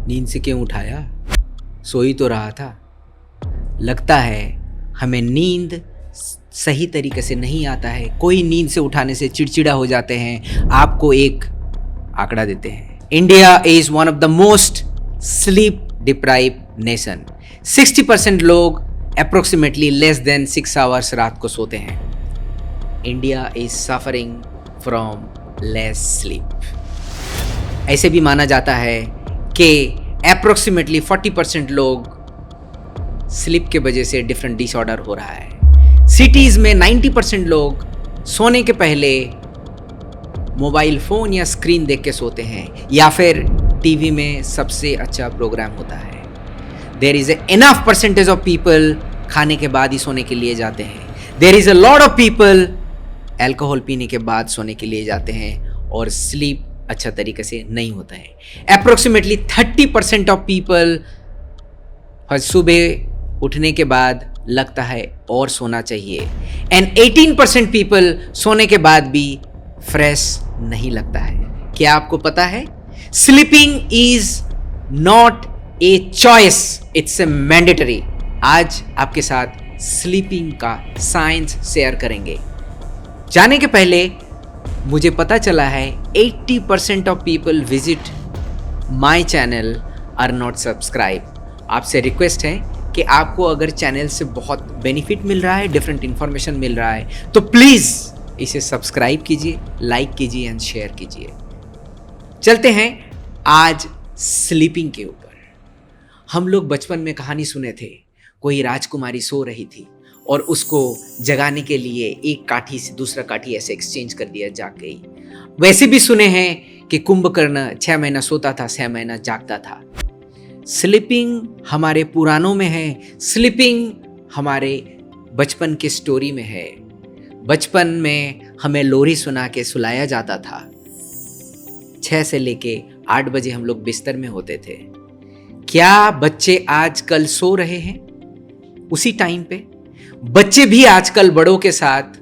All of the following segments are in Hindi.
नींद से क्यों उठाया? सो ही तो रहा था। लगता है हमें नींद सही तरीके से नहीं आता है। कोई नींद से उठाने से चिड़चिड़ा हो जाते हैं। आपको एक आंकड़ा देते हैं। India is one of the most sleep deprived nation. 60% लोग अप्रोक्सीमेटली लेस देन 6 आवर्स रात को सोते हैं। India is suffering from less sleep. ऐसे भी माना जाता है कि अप्रोक्सीमेटली 40% लोग स्लीप के वजह से डिफरेंट डिसऑर्डर हो रहा है। सिटीज में 90% लोग सोने के पहले मोबाइल फोन या स्क्रीन देख के सोते हैं, या फिर टीवी में सबसे अच्छा प्रोग्राम होता है। There is enough percentage of people खाने के बाद ही सोने के लिए जाते हैं। There is a lot of people alcohol पीने के बाद सोने के लिए जाते हैं और स्लीप अच्छा तरीके से नहीं होता है। अप्रोक्सीमेटली 30% ऑफ पीपल सुबह उठने के बाद लगता है और सोना चाहिए, एंड 18% पीपल सोने के बाद भी फ्रेश नहीं लगता है। क्या आपको पता है? Sleeping is not a choice, it's a mandatory. आज आपके साथ स्लीपिंग का साइंस शेयर करेंगे। जाने के पहले मुझे पता चला है 80% of people visit my channel are not subscribe. आपसे रिक्वेस्ट है कि आपको अगर चैनल से बहुत बेनिफिट मिल रहा है, डिफरेंट इंफॉर्मेशन मिल रहा है, तो प्लीज़ इसे सब्सक्राइब कीजिए, लाइक कीजिए एंड शेयर कीजिए। चलते हैं आज स्लीपिंग के ऊपर। हम लोग बचपन में कहानी सुने थे, कोई राजकुमारी सो रही थी और उसको जगाने के लिए एक काठी से दूसरा काठी ऐसे एक्सचेंज कर दिया, जाग गई। वैसे भी सुने हैं कि कुंभकर्ण 6 महीना सोता था, 6 महीना जागता था। स्लीपिंग हमारे पुराणों में है, स्लीपिंग हमारे बचपन के स्टोरी में है। बचपन में हमें लोरी सुना के सुलाया जाता था। 6 से लेके 8 बजे हम लोग बिस्तर में होते थे। क्या बच्चे आजकल सो रहे हैं उसी टाइम पे? बच्चे भी आजकल बड़ों के साथ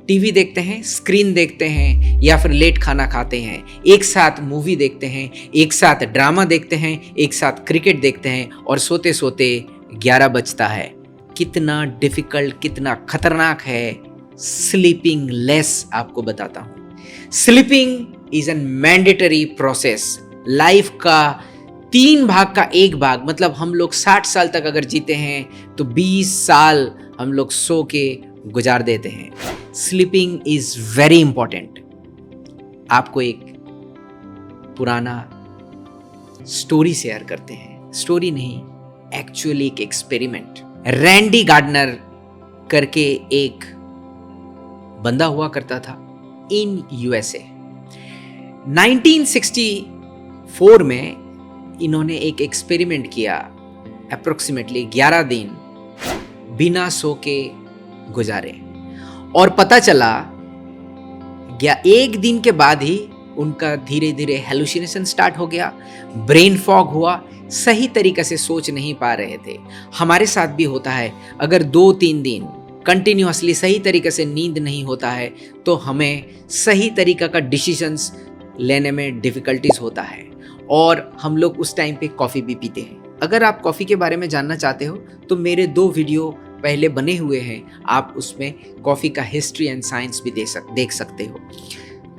टीवी देखते हैं, स्क्रीन देखते हैं, या फिर लेट खाना खाते हैं, एक साथ मूवी देखते हैं, एक साथ ड्रामा देखते हैं, एक साथ क्रिकेट देखते हैं और सोते सोते 11 बजता है। कितना डिफिकल्ट, कितना खतरनाक है स्लीपिंग लेस, आपको बताता हूं। Sleeping is an mandatory process. Life का 3 भाग का 1 भाग, मतलब हम लोग 60 साल तक अगर जीते हैं तो 20 साल हम लोग सो के गुजार देते हैं। Sleeping is very important. आपको एक पुराना स्टोरी शेयर करते हैं। स्टोरी नहीं, एक्चुअली एक एक्सपेरिमेंट। रैंडी गार्डनर करके एक बंदा हुआ करता था इन यूएसए। 1964 में इन्होंने एक एक्सपेरिमेंट किया। अप्रोक्सीमेटली 11 दिन बिना सो के गुजारे और पता चला या 1 दिन के बाद ही उनका धीरे धीरे हेलुसिनेशन स्टार्ट हो गया, ब्रेन फॉग हुआ, सही तरीके से सोच नहीं पा रहे थे। हमारे साथ भी होता है, अगर 2-3 दिन कंटिन्यूअसली सही तरीके से नींद नहीं होता है तो हमें सही तरीका का डिसीजंस लेने में डिफिकल्टीज होता है और हम लोग उस टाइम पे कॉफ़ी भी पीते हैं। अगर आप कॉफ़ी के बारे में जानना चाहते हो तो मेरे 2 वीडियो पहले बने हुए हैं, आप उसमें कॉफ़ी का हिस्ट्री एंड साइंस भी देख सकते हो।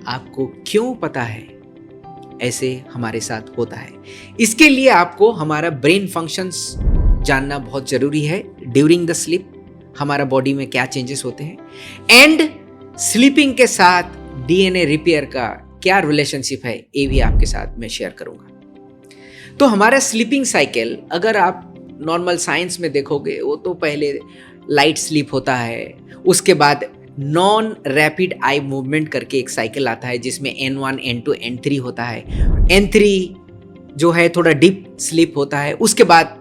आपको क्यों पता है ऐसे हमारे साथ होता है? इसके लिए आपको हमारा ब्रेन फंक्शंस जानना बहुत ज़रूरी है। ड्यूरिंग द स्लीप हमारा बॉडी में क्या चेंजेस होते हैं, एंड स्लीपिंग के साथ डीएनए रिपेयर का क्या रिलेशनशिप है, ये भी आपके साथ मैं शेयर करूंगा। तो हमारा स्लीपिंग साइकिल अगर आप नॉर्मल साइंस में देखोगे, वो तो पहले लाइट स्लीप होता है, उसके बाद नॉन रैपिड आई मूवमेंट करके एक साइकिल आता है जिसमें N1, N2, N3 होता है। N3 जो है थोड़ा डीप स्लीप होता है, उसके बाद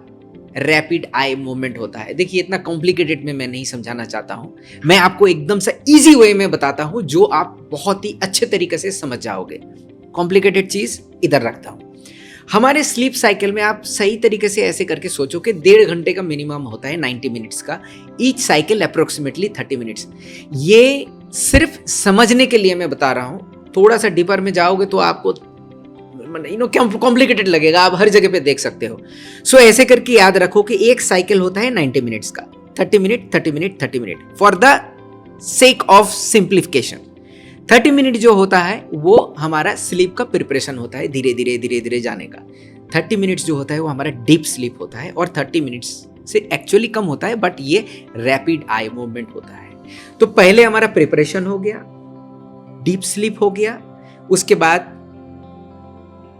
रैपिड आई मूवमेंट होता है। देखिए इतना कॉम्प्लिकेटेड में मैं नहीं समझाना चाहता हूँ, मैं आपको एकदम से इजी वे में बताता हूँ जो आप बहुत ही अच्छे तरीके से समझ जाओगे। कॉम्प्लिकेटेड चीज इधर रखता हूँ। हमारे स्लीप साइकिल में आप सही तरीके से ऐसे करके सोचो कि 1.5 घंटे का मिनिमम होता है, 90 मिनट्स का, ईच साइकिल अप्रोक्सीमेटली 30 मिनट्स। ये सिर्फ समझने के लिए मैं बता रहा हूँ, थोड़ा सा डीपर में जाओगे तो आपको कॉम्प्लिकेटेड लगेगा, आप हर जगह पे देख सकते हो। सो ऐसे करके याद रखो कि एक साइकिल होता है 90 मिनट्स का, 30 minute 30 minute 30 minute, for the sake of simplification. 30 minute जो होता है वो हमारा स्लीप का प्रिपरेशन होता है, धीरे धीरे धीरे धीरे जाने का। 30 मिनट्स जो होता है वो हमारा डीप स्लीप होता है, और 30 मिनट्स से एक्चुअली कम होता है, बट ये रैपिड आई मूवमेंट होता है। तो पहले हमारा प्रिपरेशन हो गया, डीप स्लीप हो गया, उसके बाद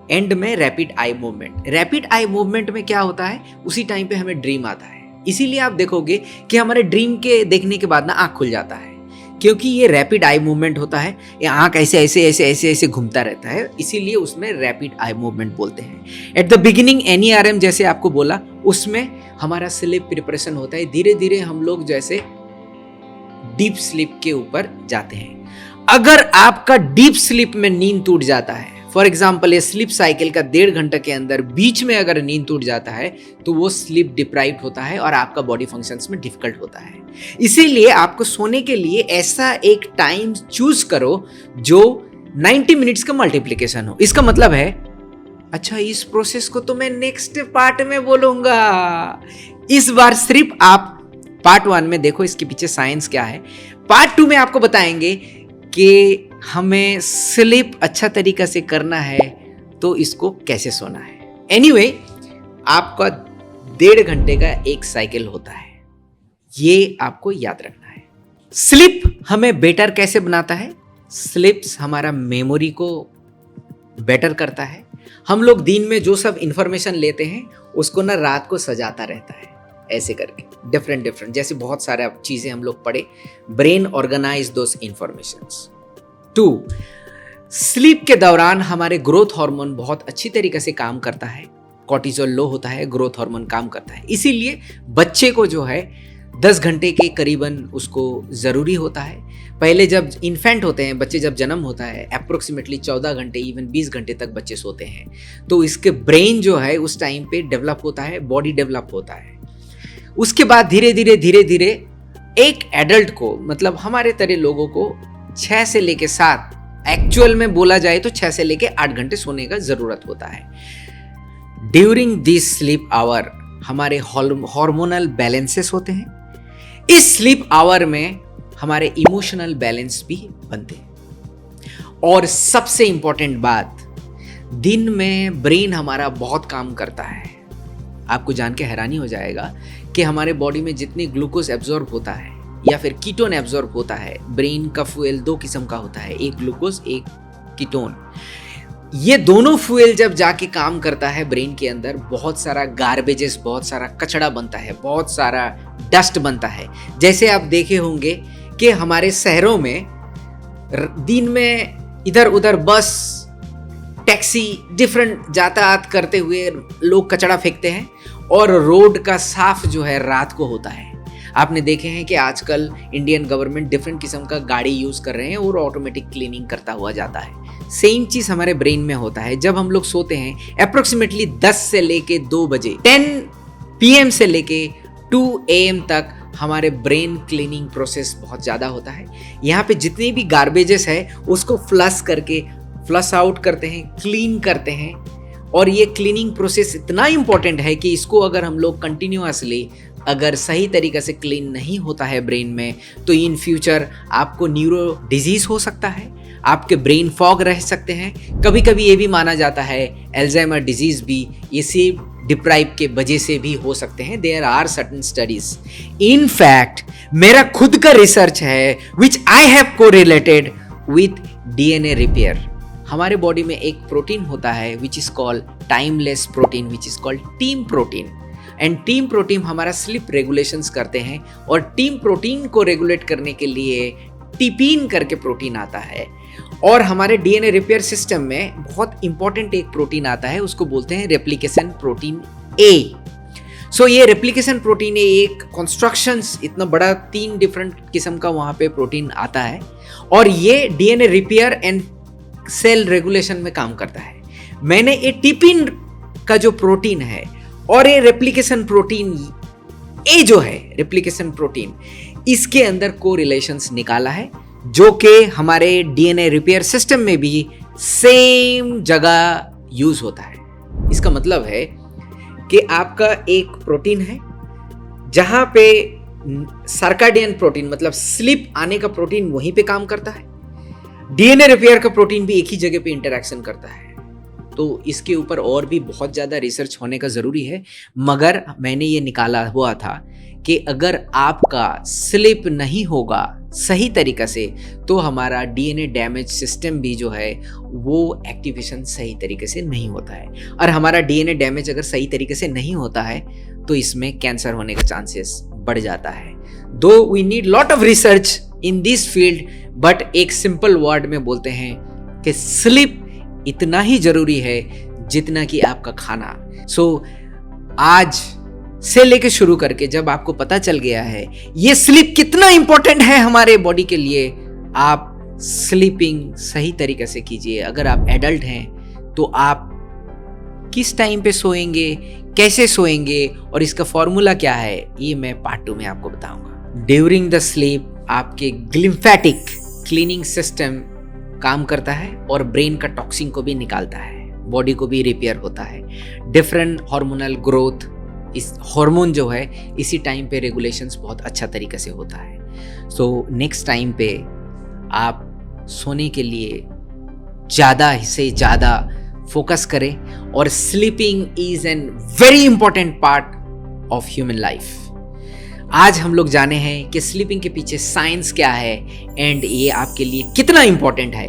एंड में rapid eye movement. Rapid eye movement में क्या होता है, उसी टाइम पे हमें ड्रीम आता है। इसीलिए आप देखोगे कि हमारे ड्रीम के देखने के बाद ना आँख खुल जाता है, क्योंकि ये रैपिड आई मूवमेंट होता है। ये आँख ऐसे ऐसे ऐसे ऐसे ऐसे घूमता रहता है, इसीलिए उसमें रैपिड आई मूवमेंट बोलते हैं। एट द बिगिनिंग NERM जैसे आपको बोला, उसमें हमारा स्लीप प्रिपरेशन होता है। धीरे धीरे हम लोग जैसे डीप स्लीप के ऊपर जाते हैं। अगर आपका डीप स्लीप में नींद टूट जाता है, फॉर एग्जाम्पल ये स्लीप साइकिल का 1.5 घंटे के अंदर बीच में अगर नींद टूट जाता है, तो वो स्लीप डिप्राइव्ड होता है और आपका बॉडी फंक्शंस में डिफिकल्ट होता है। इसीलिए आपको सोने के लिए ऐसा एक टाइम चूज करो जो 90 मिनट्स का मल्टीप्लिकेशन हो। इसका मतलब है, अच्छा इस प्रोसेस को तो मैं नेक्स्ट पार्ट में बोलूंगा, इस बार सिर्फ आप पार्ट 1 में देखो इसके पीछे साइंस क्या है। पार्ट 2 में आपको बताएंगे कि हमें स्लीप अच्छा तरीका से करना है तो इसको कैसे सोना है। एनीवे, आपका 1.5 घंटे का एक साइकिल होता है, ये आपको याद रखना है। स्लीप हमें बेटर कैसे बनाता है? स्लीप्स हमारा मेमोरी को बेटर करता है। हम लोग दिन में जो सब इंफॉर्मेशन लेते हैं उसको ना रात को सजाता रहता है, ऐसे करके डिफरेंट जैसे बहुत सारे चीजें हम लोग पढ़े, ब्रेन ऑर्गेनाइज दोस इंफॉर्मेशंस। 2, स्लीप के दौरान हमारे ग्रोथ हार्मोन बहुत अच्छी तरीके से काम करता है। कॉर्टिसोल लो होता है, ग्रोथ हार्मोन काम करता है। इसीलिए बच्चे को जो है 10 घंटे के करीबन उसको ज़रूरी होता है। पहले जब इन्फेंट होते हैं बच्चे, जब जन्म होता है अप्रोक्सीमेटली 14 घंटे इवन 20 घंटे तक बच्चे सोते हैं, तो इसके ब्रेन जो है उस टाइम पे डेवलप होता है, बॉडी डेवलप होता है। उसके बाद धीरे धीरे एक एडल्ट को, मतलब हमारे तरह लोगों को 6 से लेके 7, एक्चुअल में बोला जाए तो 6 से लेके 8 घंटे सोने का जरूरत होता है। ड्यूरिंग दिस स्लीप आवर हमारे हार्मोनल बैलेंसेस होते हैं। इस स्लीप आवर में हमारे इमोशनल बैलेंस भी बनते हैं। और सबसे इंपॉर्टेंट बात, दिन में ब्रेन हमारा बहुत काम करता है। आपको जान के हैरानी हो जाएगा कि हमारे बॉडी में जितनी ग्लूकोज एब्जॉर्ब होता है या फिर कीटोन एब्जॉर्ब होता है, ब्रेन का फ्यूल 2 किस्म का होता है, एक ग्लूकोज एक कीटोन। ये दोनों फ्यूल जब जाके काम करता है ब्रेन के अंदर, बहुत सारा गार्बेजेस, बहुत सारा कचड़ा बनता है, बहुत सारा डस्ट बनता है। जैसे आप देखे होंगे कि हमारे शहरों में दिन में इधर उधर बस, टैक्सी, डिफरेंट यातायात करते हुए लोग कचड़ा फेंकते हैं, और रोड का साफ जो है रात को होता है। आपने देखे हैं कि आजकल इंडियन गवर्नमेंट डिफरेंट किस्म का गाड़ी यूज़ कर रहे हैं और ऑटोमेटिक क्लीनिंग करता हुआ जाता है। सेम चीज़ हमारे ब्रेन में होता है। जब हम लोग सोते हैं अप्रोक्सीमेटली 10 से लेके 2 बजे, 10 PM से लेके 2 AM तक हमारे ब्रेन क्लीनिंग प्रोसेस बहुत ज़्यादा होता है। यहाँ पे जितने भी गार्बेजेस है उसको फ्लश आउट करते हैं, क्लीन करते हैं। और ये क्लीनिंग प्रोसेस इतना इम्पॉर्टेंट है कि इसको अगर हम लोग कंटिन्यूअसली अगर सही तरीके से क्लीन नहीं होता है ब्रेन में, तो इन फ्यूचर आपको न्यूरो डिजीज हो सकता है, आपके ब्रेन फॉग रह सकते हैं। कभी कभी ये भी माना जाता है एल्जाइमर डिजीज भी इसी डिप्राइव के वजह से भी हो सकते हैं। There are certain studies. In fact मेरा खुद का रिसर्च है which I have correlated with DNA repair. हमारे बॉडी में एक प्रोटीन होता है which is called timeless protein, which is called TIM protein. And TIM protein हमारा स्लीप रेगुलेशंस करते हैं, और टीम प्रोटीन को रेगुलेट करने के लिए टिपिन करके प्रोटीन आता है। और हमारे DNA रिपेयर सिस्टम में बहुत इंपॉर्टेंट एक प्रोटीन आता है, उसको बोलते हैं रेप्लिकेशन प्रोटीन A। सो ये रेप्लिकेशन प्रोटीन A एक कंस्ट्रक्शंस, इतना बड़ा 3 डिफरेंट किस्म का वहाँ पे प्रोटीन आता है, और ये DNA repair and cell regulation में काम करता है। मैंने ये टिपिन का जो प्रोटीन है और ये रेप्लिकेशन प्रोटीन ए जो है, रेप्लिकेशन प्रोटीन, इसके अंदर कोरिलेशंस निकाला है, जो कि हमारे DNA रिपेयर सिस्टम में भी सेम जगह यूज होता है। इसका मतलब है कि आपका एक प्रोटीन है जहां पे सर्काडियन प्रोटीन मतलब स्लीप आने का प्रोटीन वहीं पे काम करता है, डीएनए रिपेयर का प्रोटीन भी एक ही जगह पे इंटरेक्शन करता है। तो इसके ऊपर और भी बहुत ज़्यादा रिसर्च होने का ज़रूरी है, मगर मैंने ये निकाला हुआ था कि अगर आपका स्लीप नहीं होगा सही तरीक़ा से तो हमारा डीएनए डैमेज सिस्टम भी जो है वो एक्टिवेशन सही तरीके से नहीं होता है, और हमारा डीएनए डैमेज अगर सही तरीके से नहीं होता है तो इसमें कैंसर होने का चांसेस बढ़ जाता है। Though we need lot of research in this field, but एक सिंपल वर्ड में बोलते हैं कि स्लीप इतना ही जरूरी है जितना कि आपका खाना। सो आज से लेके शुरू करके जब आपको पता चल गया है ये स्लीप कितना इंपॉर्टेंट है हमारे बॉडी के लिए, आप स्लीपिंग सही तरीके से कीजिए। अगर आप एडल्ट हैं तो आप किस टाइम पे सोएंगे, कैसे सोएंगे और इसका फॉर्मूला क्या है, ये मैं पार्ट 2 में आपको बताऊंगा। ड्यूरिंग द स्लीप आपके लिम्फेटिक क्लीनिंग सिस्टम काम करता है और ब्रेन का टॉक्सिन को भी निकालता है, बॉडी को भी रिपेयर होता है। डिफरेंट हार्मोनल ग्रोथ, इस हार्मोन जो है इसी टाइम पे रेगुलेशंस बहुत अच्छा तरीके से होता है। सो नेक्स्ट टाइम पे आप सोने के लिए ज़्यादा से ज़्यादा फोकस करें, और sleeping is an very important part of human life. आज हम लोग जाने हैं कि स्लीपिंग के पीछे साइंस क्या है एंड ये आपके लिए कितना इंपॉर्टेंट है।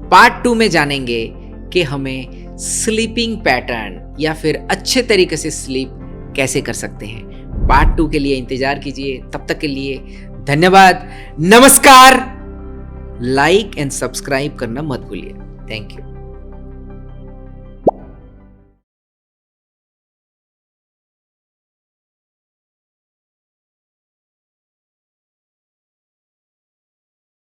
पार्ट 2 में जानेंगे कि हमें स्लीपिंग पैटर्न या फिर अच्छे तरीके से स्लीप कैसे कर सकते हैं। पार्ट 2 के लिए इंतजार कीजिए। तब तक के लिए धन्यवाद, नमस्कार। लाइक एंड सब्सक्राइब करना मत भूलिए। Thank you.